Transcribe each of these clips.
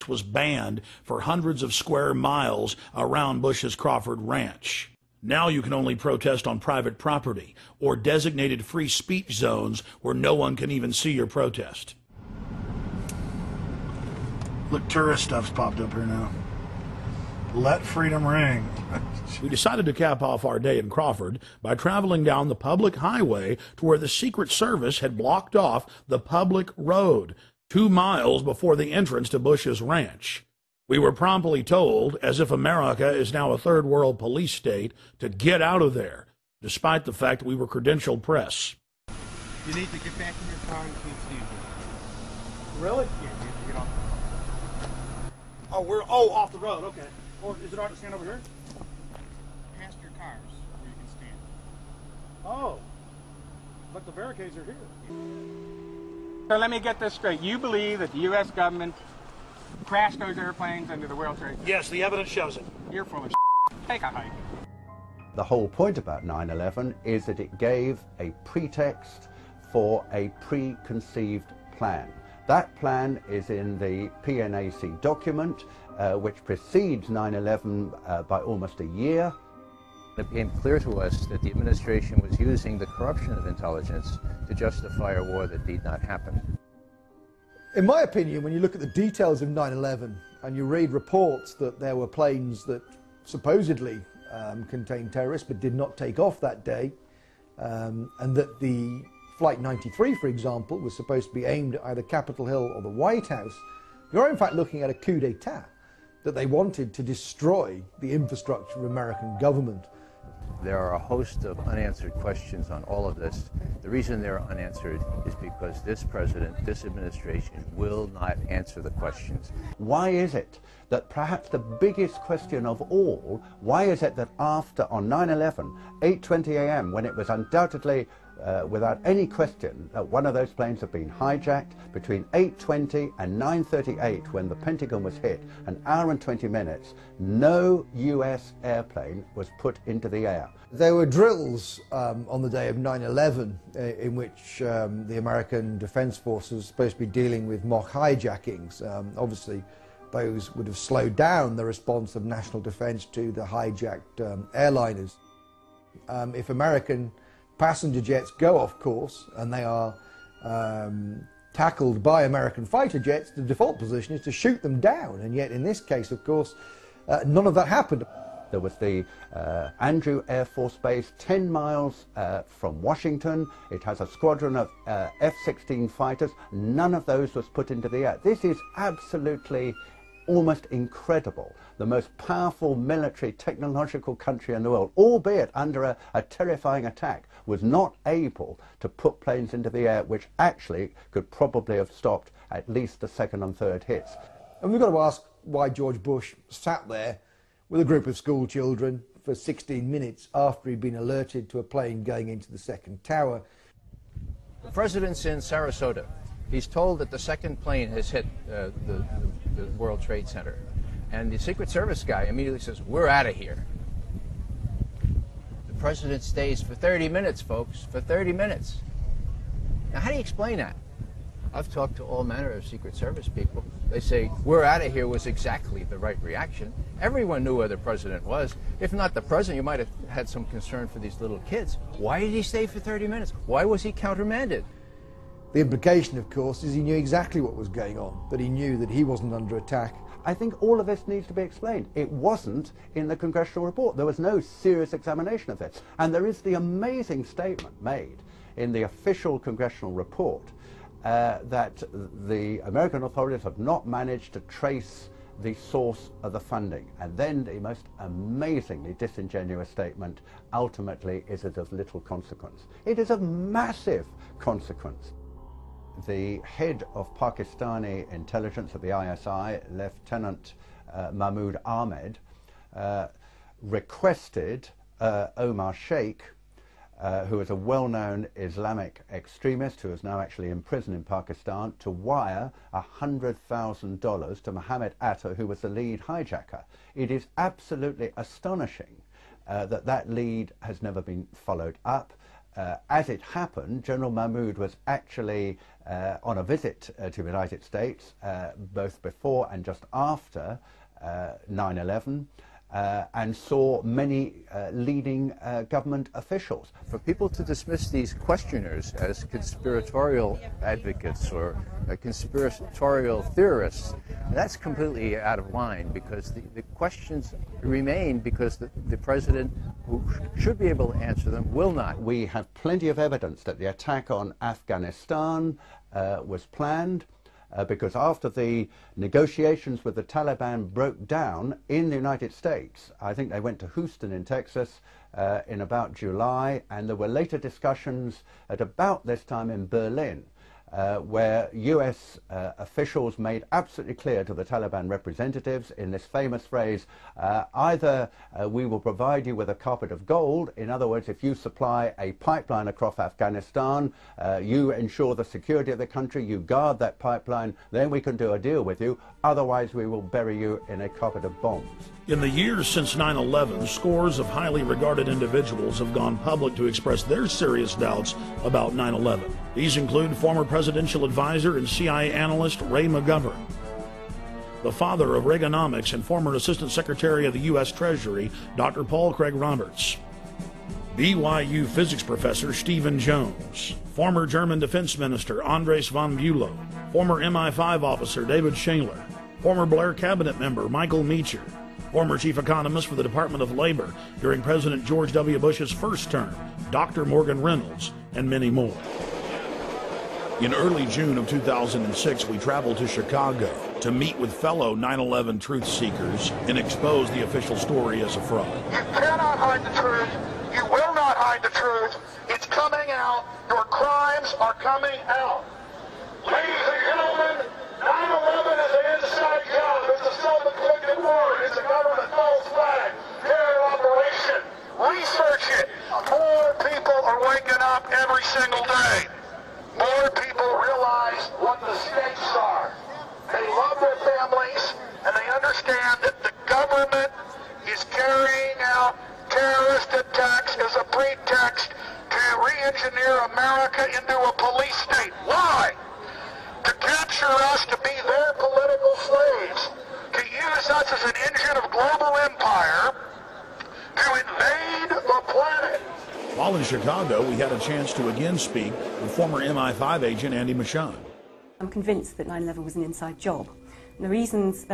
speech was banned for hundreds of square miles around Bush's Crawford Ranch. Now you can only protest on private property or designated free speech zones where no one can even see your protest. Look, tourist stuff's popped up here now. Let freedom ring. We decided to cap off our day in Crawford by traveling down the public highway to where the Secret Service had blocked off the public road 2 miles before the entrance to Bush's ranch. We were promptly told, as if America is now a third world police state, to get out of there, despite the fact that we were credentialed press. You need to get back in your car and keep steering. Really? Yeah, you need to get off. Oh, we're off the road. Okay. Or is it hard to stand over here? Past your cars where you can stand. Oh, but the barricades are here. So let me get this straight. You believe that the U.S. government crashed those airplanes into the World Trade Center? Yes, the evidence shows it. You're full of Take a hike. The whole point about 9/11 is that it gave a pretext for a preconceived plan. That plan is in the PNAC document, which precedes 9/11 by almost a year. It became clear to us that the administration was using the corruption of intelligence to justify a war that need not happen. In my opinion, when you look at the details of 9/11 and you read reports that there were planes that supposedly contained terrorists but did not take off that day, and that the Flight 93, for example, was supposed to be aimed at either Capitol Hill or the White House, you're in fact looking at a coup d'etat, that they wanted to destroy the infrastructure of American government. There are a host of unanswered questions on all of this. The reason they're unanswered is because this president, this administration, will not answer the questions. Why is it that perhaps the biggest question of all, why is it that after, on 9/11, 8:20 a.m., when it was undoubtedly, without any question, that one of those planes had been hijacked, between 8:20 and 9:38, when the Pentagon was hit, an hour and 20 minutes, no U.S. airplane was put into the air? There were drills on the day of 9/11 in which the American Defense Force was supposed to be dealing with mock hijackings. Obviously, those would have slowed down the response of national defense to the hijacked airliners. If American passenger jets go off course and they are tackled by American fighter jets, the default position is to shoot them down, and yet in this case, of course, none of that happened. There was the Andrew Air Force Base 10 miles from Washington. It has a squadron of F-16 fighters. None of those was put into the air. This is absolutely almost incredible. The most powerful military technological country in the world, albeit under a terrifying attack, was not able to put planes into the air, which actually could probably have stopped at least the second and third hits. And we've got to ask why George Bush sat there with a group of school children for 16 minutes after he'd been alerted to a plane going into the second tower. The president's in Sarasota. He's told that the second plane has hit the World Trade Center. And the Secret Service guy immediately says, "We're out of here." The president stays for 30 minutes, folks, for 30 minutes. Now, how do you explain that? I've talked to all manner of Secret Service people. They say, "We're out of here" was exactly the right reaction. Everyone knew where the president was. If not the president, you might have had some concern for these little kids. Why did he stay for 30 minutes? Why was he countermanded? The implication, of course, is he knew exactly what was going on, that he knew that he wasn't under attack. I think all of this needs to be explained. It wasn't in the congressional report. There was no serious examination of this. And there is the amazing statement made in the official congressional report that the American authorities have not managed to trace the source of the funding. And then the most amazingly disingenuous statement, ultimately, is it of little consequence. It is of massive consequence. The head of Pakistani intelligence at the ISI, Lieutenant Mahmoud Ahmed, requested Omar Sheikh, who is a well-known Islamic extremist who is now actually in prison in Pakistan, to wire $100,000 to Mohammed Atta, who was the lead hijacker. It is absolutely astonishing that that lead has never been followed up. as it happened, General Mahmoud was actually on a visit to the United States, both before and just after 9/11, and saw many leading government officials. For people to dismiss these questioners as conspiratorial advocates or conspiratorial theorists, that's completely out of line, because the questions remain because the president, who should be able to answer them, will not. We have plenty of evidence that the attack on Afghanistan was planned. Because after the negotiations with the Taliban broke down in the United States, I think they went to Houston in Texas in about July, and there were later discussions at about this time in Berlin, where US officials made absolutely clear to the Taliban representatives in this famous phrase, either we will provide you with a carpet of gold, in other words, if you supply a pipeline across Afghanistan, you ensure the security of the country, you guard that pipeline, then we can do a deal with you, otherwise we will bury you in a carpet of bombs. In the years since 9/11, scores of highly regarded individuals have gone public to express their serious doubts about 9/11. These include former presidential advisor and CIA analyst Ray McGovern, the father of Reaganomics and former Assistant Secretary of the U.S. Treasury, Dr. Paul Craig Roberts, BYU physics professor Stephen Jones, former German Defense Minister Andres von Bülow, former MI5 officer David Shaler, former Blair cabinet member Michael Meacher, former chief economist for the Department of Labor during President George W. Bush's first term, Dr. Morgan Reynolds, and many more. In early June of 2006, we traveled to Chicago to meet with fellow 9/11 truth seekers and expose the official story as a fraud. You cannot hide the truth. You will not hide the truth. It's coming out. Your crimes are coming out. Ladies and gentlemen, 9/11 is an inside job. It's a self-inflicted war. It's a government false flag terror operation. Research it. More people are waking up every single day. More people realize what the stakes are. They love their families, and they understand that the government is carrying out terrorist attacks as a pretext to re-engineer America into a police state. Why? To capture us, to be their political slaves, to use us as an engine of global empire, to invade the planet. While in Chicago, we had a chance to again speak with former MI5 agent Andy Michaud. I'm convinced that 9/11 was an inside job. And there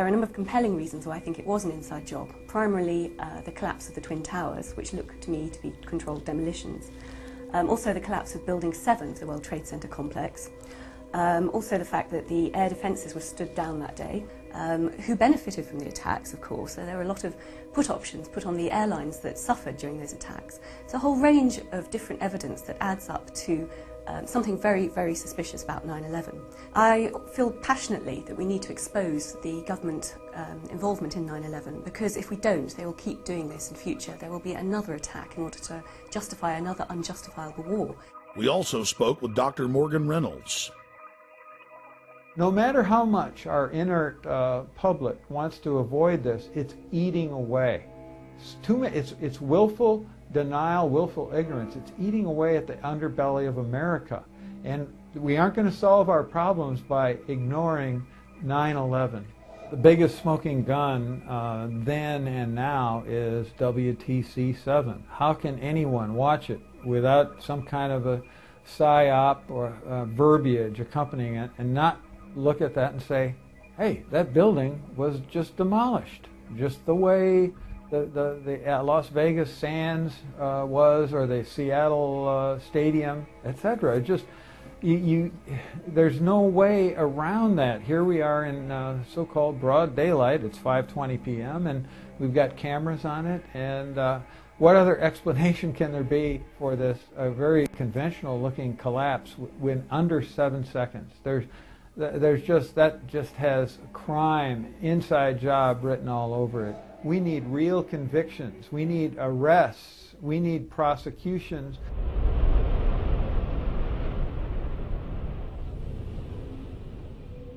are a number of compelling reasons why I think it was an inside job. Primarily the collapse of the Twin Towers, which look to me to be controlled demolitions. Also the collapse of Building 7 of the World Trade Center complex. Also the fact that the air defences were stood down that day, who benefited from the attacks, of course. So there were a lot of put options put on the airlines that suffered during those attacks. It's a whole range of different evidence that adds up to something very, very suspicious about 9/11. I feel passionately that we need to expose the government involvement in 9/11, because if we don't, they will keep doing this in future. There will be another attack in order to justify another unjustifiable war. We also spoke with Dr. Morgan Reynolds. No matter how much our inert public wants to avoid this, it's eating away. It's willful denial, willful ignorance. It's eating away at the underbelly of America. And we aren't going to solve our problems by ignoring 9/11. The biggest smoking gun then and now is WTC-7. How can anyone watch it without some kind of a psyop or verbiage accompanying it and not look at that and say, hey, that building was just demolished, just the way the Las Vegas Sands was, or the Seattle Stadium, etc. Just there's no way around that. Here we are in so-called broad daylight. It's 5:20 p.m. and we've got cameras on it. And what other explanation can there be for this very conventional-looking collapse in under 7 seconds? That just has crime, inside job written all over it. We need real convictions. We need arrests. We need prosecutions.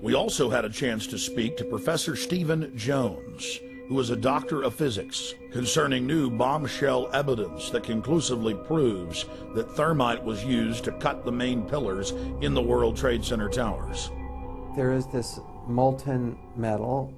We also had a chance to speak to Professor Stephen Jones, who is a doctor of physics, concerning new bombshell evidence that conclusively proves that thermite was used to cut the main pillars in the World Trade Center towers. There is this molten metal